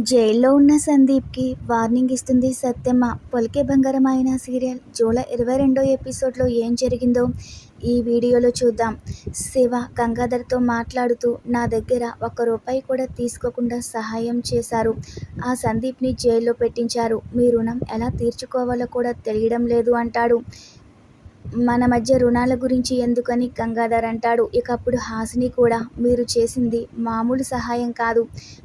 జైల్లో ఉన్న సందీప్‌కి వార్నింగ్ ఇస్తుంది సత్యమ్మ. 'పలికే బంగారం' సీరియల్ జూలై 22 ఎపిసోడ్‌లో ఏం జరిగిందో ఈ వీడియోలో చూద్దాం. శివ గంగాధర్‌తో మాట్లాడుతూ నా దగ్గర ఒక్క రూపాయి కూడా తీసుకోకుండా సహాయం చేశారు. ఆ సందీప్‌ని జైల్లో పెట్టించారు. మీ రుణం ఎలా తీర్చుకోవాలో కూడా తెలియడం లేదు అంటాడు. మన మధ్య రుణాల గురించి ఎందుకని గంగాధర్ అంటాడు. ఇక అప్పుడు హాసిని కూడా మీరు చేసింది మామూలు సహాయం కాదు,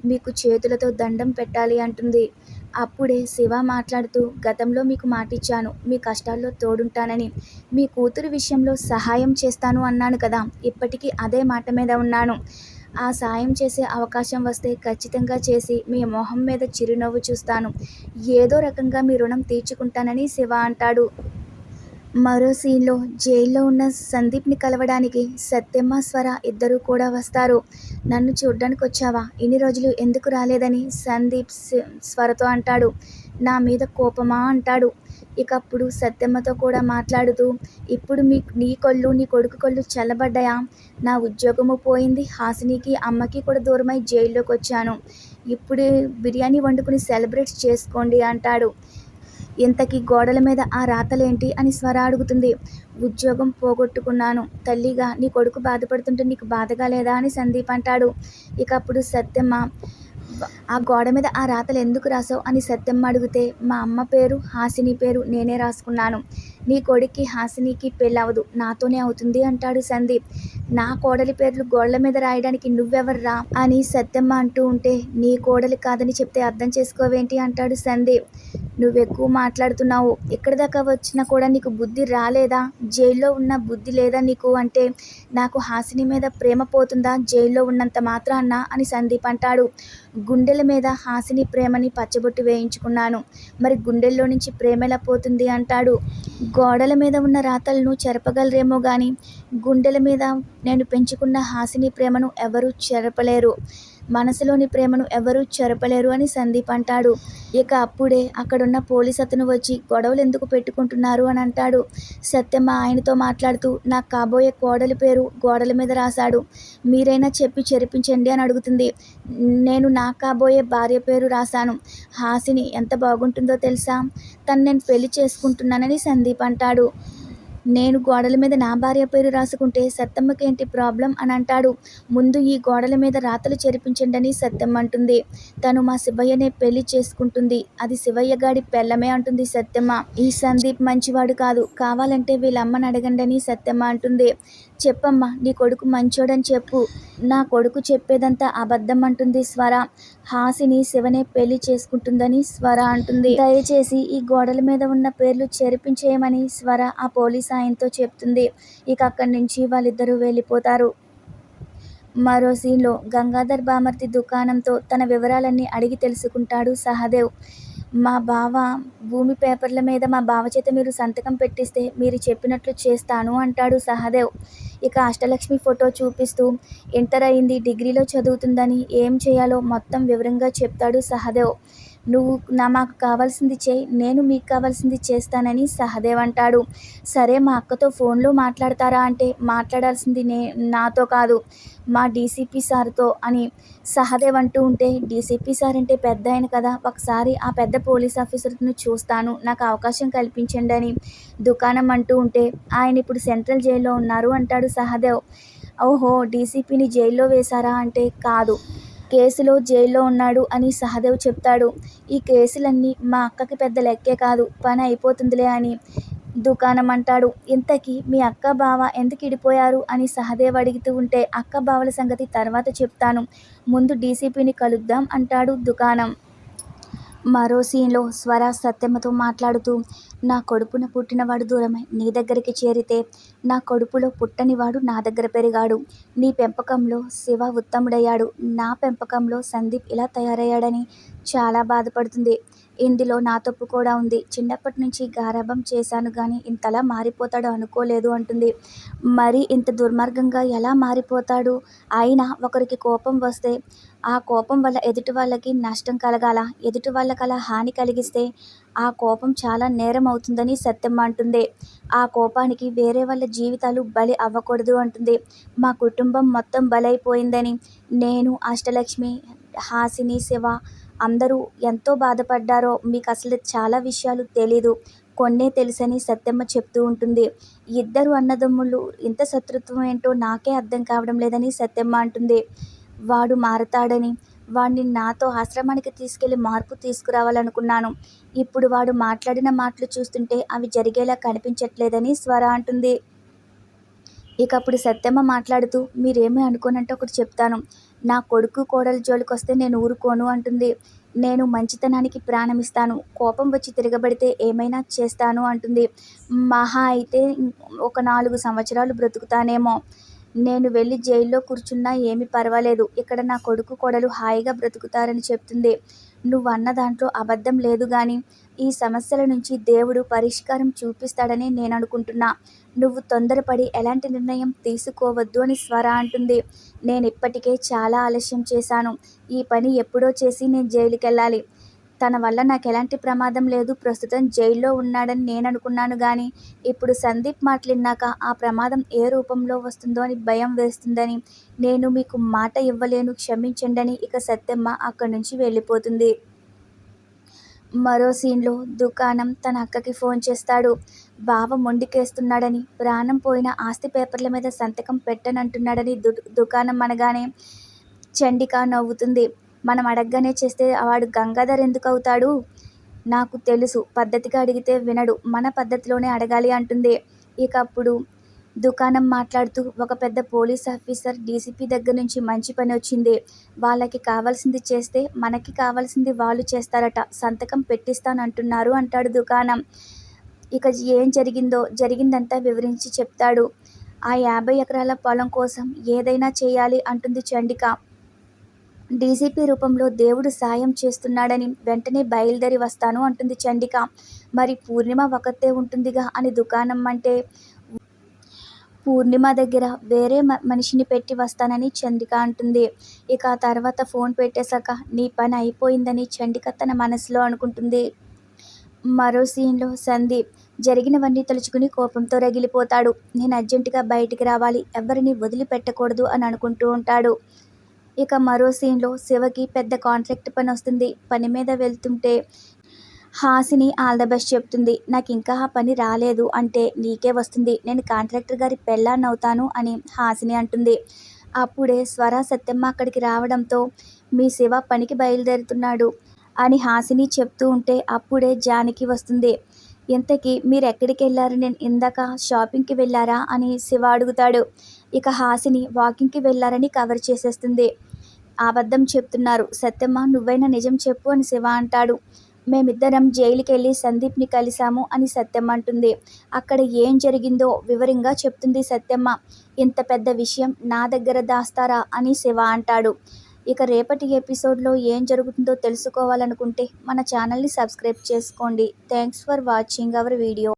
మీకు చేతులతో దండం పెట్టాలి అంటుంది. అప్పుడే శివ మాట్లాడుతూ గతంలో మీకు మాటిచ్చాను మీ కష్టాల్లో తోడుంటానని, మీ కూతురు విషయంలో సహాయం చేస్తాను అన్నాను కదా, ఇప్పటికీ అదే మాట మీద ఉన్నాను. ఆ సాయం చేసే అవకాశం వస్తే ఖచ్చితంగా చేసి మీ మొహం మీద చిరునవ్వు చూస్తాను. ఏదో రకంగా మీ రుణం తీర్చుకుంటానని శివ అంటాడు. మరో సీన్లో జైల్లో ఉన్న సందీప్ని కలవడానికి సత్యమ్మ, స్వర ఇద్దరూ కూడా వస్తారు. నన్ను చూడ్డానికి వచ్చావా, ఇన్ని రోజులు ఎందుకు రాలేదని సందీప్ స్వరతో అంటాడు. నా మీద కోపమా అంటాడు. ఇక అప్పుడు సత్యమ్మతో కూడా మాట్లాడుతూ ఇప్పుడు నీ కళ్ళు నీ కొడుకు కళ్ళు చల్లబడ్డాయా, నా ఉద్యోగము పోయింది, హాసినికి అమ్మకి కూడా దూరమై జైల్లోకి వచ్చాను, ఇప్పుడు బిర్యానీ వండుకుని సెలబ్రేట్ చేసుకోండి అంటాడు. ఇంతకీ గోడల మీద ఆ రాతలేంటి అని స్వర అడుగుతుంది. ఉద్యోగం పోగొట్టుకున్నాను, తల్లిగా నీ కొడుకు బాధపడుతుంటే నీకు బాధగా లేదా అని సందీప్ అంటాడు. ఇక అప్పుడు సత్యమ్మ ఆ గోడ మీద ఆ రాతలు ఎందుకు రాసావు అని సత్యమ్మ అడిగితే మా అమ్మ పేరు హాసిని పేరు నేనే రాసుకున్నాను, నీ కొడుక్కి హాసినికి పెళ్ళవదు, నాతోనే అవుతుంది అంటాడు సందీప్. నా కోడలి పేర్లు గోడల మీద రాయడానికి నువ్వెవర్రా అని సత్యమ్మ అంటూ ఉంటే నీ కోడలి కాదని చెప్తే అర్థం చేసుకోవేంటి అంటాడు సందీప్. నువ్వెక్కువ మాట్లాడుతున్నావు, ఇక్కడి దాకా వచ్చినా కూడా నీకు బుద్ధి రాలేదా, జైల్లో ఉన్న బుద్ధి లేదా నీకు అంటే నాకు హాసిని మీద ప్రేమ పోతుందా జైల్లో ఉన్నంత మాత్రాన్న అని సందీప్ అంటాడు. గుండెల మీద హాసిని ప్రేమని పచ్చబొట్టు వేయించుకున్నాను, మరి గుండెల్లో నుంచి ప్రేమెలా పోతుంది అంటాడు. గోడల మీద ఉన్న రాతలను చెరపగలరేమో గాని గుండెల మీద నేను పెంచుకున్న హాసిని ప్రేమను ఎవరూ చెరపలేరు, మనసులోని ప్రేమను ఎవరూ చెరపలేరు అని సందీప్ అంటాడు. ఇక అప్పుడే అక్కడున్న పోలీస్ అతను వచ్చి గొడవలు ఎందుకు పెట్టుకుంటున్నారు అని అంటాడు. సత్యమ్మ ఆయనతో మాట్లాడుతూ నాకు కాబోయే కోడలి పేరు గోడల మీద రాశాడు, మీరైనా చెప్పి చెరిపించండి అని అడుగుతుంది. నేను నా కాబోయే భార్య పేరు రాశాను, హాసిని ఎంత బాగుంటుందో తెలుసా, తను నేను పెళ్లి చేసుకుంటున్నానని సందీప్ అంటాడు. నేను గోడల మీద నా భార్య పేరు రాసుకుంటే సత్తమ్మకేంటి ప్రాబ్లం అని అంటాడు. ముందు ఈ గోడల మీద రాతలు చెరిపించండి అని సత్యమ్మ అంటుంది. తను మా శివయ్యనే పెళ్లి చేసుకుంటుంది, అది శివయ్య గాడి పెళ్ళమే అంటుంది సత్యమ్మ. ఈ సందీప్ మంచివాడు కాదు, కావాలంటే వీళ్ళమ్మని అడగండి అని సత్యమ్మ అంటుంది. చెప్పమ్మా నీ కొడుకు మంచోడని చెప్పు, నా కొడుకు చెప్పేదంతా అబద్ధం అంటుంది స్వర. హాసిని శివనే పెళ్లి చేసుకుంటుందని స్వర అంటుంది. దయచేసి ఈ గోడల మీద ఉన్న పేర్లు చెరిపించేయమని స్వర ఆ పోలీస్ ఆయనతో చెప్తుంది. ఇక అక్కడి నుంచి వాళ్ళిద్దరూ వెళ్ళిపోతారు. మరో సీన్లో గంగాధర్ బామర్తి దుకాణంతో తన వివరాలన్నీ అడిగి తెలుసుకుంటాడు సహదేవ్. మా బావ భూమి పేపర్ల మీద మా బావ చేత మీరు సంతకం పెట్టిస్తే మీరు చెప్పినట్లు చేస్తాను అంటాడు సహదేవ్. ఇక అష్టలక్ష్మి ఫోటో చూపిస్తూ ఇంటర్ అయింది, డిగ్రీలో చదువుతుందని, ఏం చేయాలో మొత్తం వివరంగా చెప్తాడు సహదేవ్. నువ్వు మాకు కావాల్సింది చేయి, నేను మీకు కావాల్సింది చేస్తానని సహదేవ్ అంటాడు. సరే మా అక్కతో ఫోన్లో మాట్లాడతారా అంటే మాట్లాడాల్సింది నాతో కాదు, మా డీసీపీ సార్తో అని సహదేవ్ అంటూ ఉంటే డీసీపీ సార్ అంటే పెద్ద ఆయన కదా, ఒకసారి ఆ పెద్ద పోలీస్ ఆఫీసర్ను చూస్తాను, నాకు అవకాశం కల్పించండి అని దుకాణం అంటూ ఉంటే ఆయన ఇప్పుడు సెంట్రల్ జైల్లో ఉన్నారు అంటాడు సహదేవ్. ఓహో డీసీపీని జైల్లో వేశారా అంటే కాదు, కేసులో జైల్లో ఉన్నాడు అని సహదేవ్ చెప్తాడు. ఈ కేసులన్నీ మా అక్కకి పెద్ద లెక్కే కాదు, పని అయిపోతుందిలే అని దుకాణం అంటాడు. ఇంతకీ మీ అక్క బావ ఎందుకు ఇడిపోయారు అని సహదేవ్ అడుగుతూ ఉంటే అక్క బావల సంగతి తర్వాత చెప్తాను, ముందు డీసీపీని కలుద్దాం అంటాడు దుకాణం. మరో సీన్లో స్వర సత్యమ్మతో మాట్లాడుతూ నా కడుపున పుట్టినవాడు దూరమై నీ దగ్గరికి చేరితే నా కడుపులో పుట్టనివాడు నా దగ్గర పెరిగాడు, నీ పెంపకంలో శివ ఉత్తముడయ్యాడు, నా పెంపకంలో సందీప్ ఇలా తయారయ్యాడని చాలా బాధపడుతుంది. ఇందులో నా తప్పు కూడా ఉంది, చిన్నప్పటి నుంచి గారాబం చేశాను కానీ ఇంతలా మారిపోతాడు అనుకోలేదు అంటుంది. మరి ఇంత దుర్మార్గంగా ఎలా మారిపోతాడు, అయినా ఒకరికి కోపం వస్తే ఆ కోపం వల్ల ఎదుటి వాళ్ళకి నష్టం కలగాల, ఎదుటి వాళ్ళకి అలా హాని కలిగిస్తే ఆ కోపం చాలా నేరం అవుతుందని సత్యమ్మ అంటుంది. ఆ కోపానికి వేరే వాళ్ళ జీవితాలు బలి అవ్వకూడదు అంటుంది. మా కుటుంబం మొత్తం బలైపోయిందని, నేను, అష్టలక్ష్మి, హాసిని, శివ అందరూ ఎంతో బాధపడ్డారో మీకు అసలు చాలా విషయాలు తెలీదు, కొన్నే తెలుసని సత్యమ్మ చెప్తూ ఉంటుంది. ఇద్దరు అన్నదమ్ములు ఇంత శత్రుత్వం ఏంటో నాకే అర్థం కావడం లేదని సత్యమ్మ అంటుంది. వాడు మారతాడని, వాడిని నాతో ఆశ్రమానికి తీసుకెళ్లి మార్పు తీసుకురావాలనుకున్నాను. ఇప్పుడు వాడు మాట్లాడిన మాటలు చూస్తుంటే అవి జరిగేలా కనిపించట్లేదని స్వర అంటుంది. ఇక అప్పుడు సత్యమ్మ మాట్లాడుతూ, మీరేమీ అనుకోనంటే ఒకటి చెప్తాను. నా కొడుకు కోడలు జోలికొస్తే నేను ఊరుకోను అంటుంది. నేను మంచితనానికి ప్రాణమిస్తాను, కోపం వచ్చి తిరగబడితే ఏమైనా చేస్తాను అంటుంది. మహా అయితే ఒక 4 సంవత్సరాలు బ్రతుకుతానేమో. నేను వెళ్ళి జైల్లో కూర్చున్నా ఏమీ పర్వాలేదు, ఇక్కడ నా కొడుకు కోడలు హాయిగా బ్రతుకుతారని చెప్తుంది. నువ్వన్న దాంట్లో అబద్ధం లేదు గాని ఈ సమస్యల నుంచి దేవుడు పరిష్కారం చూపిస్తాడని నేననుకుంటున్నా. నువ్వు తొందరపడి ఎలాంటి నిర్ణయం తీసుకోవద్దు అని స్వర అంటుంది. నేనిప్పటికే చాలా ఆలస్యం చేశాను. ఈ పని ఎప్పుడో చేసి నేను జైలుకెళ్ళాలి. తన వల్ల నాకెలాంటి ప్రమాదం లేదు, ప్రస్తుతం జైల్లో ఉన్నాడని నేననుకున్నాను గాని ఇప్పుడు సందీప్ మాటలిన్నాక ఆ ప్రమాదం ఏ రూపంలో వస్తుందో అని భయం వేస్తుందని నేను మీకు మాట ఇవ్వలేను, క్షమించండని ఇక సత్యమ్మ అక్కడి నుంచి వెళ్ళిపోతుంది. మరో సీన్లో దుకాణం తన అక్కకి ఫోన్ చేస్తాడు. బావ మొండికేస్తున్నాడని, ప్రాణం పోయిన ఆస్తి పేపర్ల మీద సంతకం పెట్టనంటున్నాడని దుకాణం అనగానే చండిక నవ్వుతుంది. మనం అడగ్గానే చేస్తే వాడు గంగాధర్ ఎందుకు అవుతాడు? నాకు తెలుసు, పద్ధతిగా అడిగితే వినడు, మన పద్ధతిలోనే అడగాలి అంటుంది. ఇక అప్పుడు దుకాణం మాట్లాడుతూ, ఒక పెద్ద పోలీస్ ఆఫీసర్ డీసీపీ దగ్గర నుంచి మంచి పని వచ్చింది. వాళ్ళకి కావాల్సింది చేస్తే మనకి కావాల్సింది వాళ్ళు చేస్తారట, సంతకం పెట్టిస్తానంటున్నారు అంటాడు దుకాణం. ఇక ఏం జరిగిందో జరిగిందంతా వివరించి చెప్తాడు. ఆ 50 ఎకరాల పొలం కోసం ఏదైనా చేయాలి అంటుంది చండిక. డీసీపీ రూపంలో దేవుడు సాయం చేస్తున్నాడని వెంటనే బయలుదేరి వస్తాను అంటుంది చండిక. మరి పూర్ణిమ ఒకతే ఉంటుందిగా అని దుకాణం అంటే, పూర్ణిమ దగ్గర వేరే మనిషిని పెట్టి వస్తానని చండిక అంటుంది. ఇక ఆ తర్వాత ఫోన్ పెట్టేశాక నీ పని అయిపోయిందని చండిక తన మనసులో అనుకుంటుంది. మరో సీన్లో సందీప్ జరిగినవన్నీ తలుచుకుని కోపంతో రగిలిపోతాడు. నేను అర్జెంటుగా బయటికి రావాలి, ఎవరిని వదిలిపెట్టకూడదు అని అనుకుంటూ ఉంటాడు. ఇక మరో సీన్లో శివకి పెద్ద కాంట్రాక్ట్ పని వస్తుంది. పని మీద వెళ్తుంటే హాసిని ఆల్ ద బెస్ట్ చెప్తుంది. నాకు ఇంకా ఆ పని రాలేదు అంటే నీకే వస్తుంది, నేను కాంట్రాక్టర్ గారి పెళ్ళాన్నవుతాను అని హాసిని అంటుంది. అప్పుడే స్వర సత్యమ్మ అక్కడికి రావడంతో మీ శివ పనికి బయలుదేరుతున్నాడు అని హాసిని చెప్తూ ఉంటే అప్పుడే జానకి వస్తుంది. ఇంతకీ మీరెక్కడికి వెళ్ళారు, నేను ఇందాక షాపింగ్కి వెళ్ళారా అని శివ అడుగుతాడు. ఇక హాసిని వాకింగ్కి వెళ్ళారని కవర్ చేసేస్తుంది. అబద్ధం చెప్తున్నారు, సత్యమ్మ నువ్వైనా నిజం చెప్పు అని శివ అంటాడు. మేమిద్దరం జైలుకి వెళ్ళి సందీప్ని కలిశాము అని సత్యమ్మ అంటుంది. అక్కడ ఏం జరిగిందో వివరంగా చెప్తుంది సత్యమ్మ. ఇంత పెద్ద విషయం నా దగ్గర దాస్తారా అని శివ అంటాడు. ఇక రేపటి ఎపిసోడ్లో ఏం జరుగుతుందో తెలుసుకోవాలనుకుంటే మన ఛానల్ని సబ్స్క్రైబ్ చేసుకోండి. Thanks for watching our video.